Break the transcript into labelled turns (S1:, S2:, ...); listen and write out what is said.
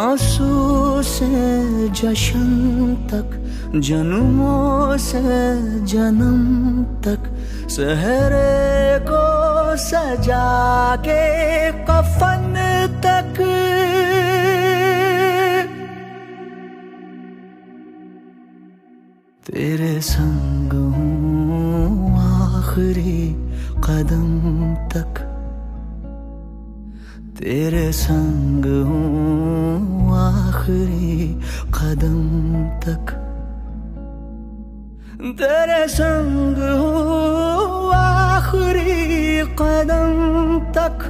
S1: आंसू से जश्न तक, जन्मों से जन्म तक, सहरे को सजा के कफन तक। तेरे संग हूँ आखिरी कदम तक, तेरे संग हूँ आखिरी कदम तक, तेरे संग हूँ आखिरी कदम तक।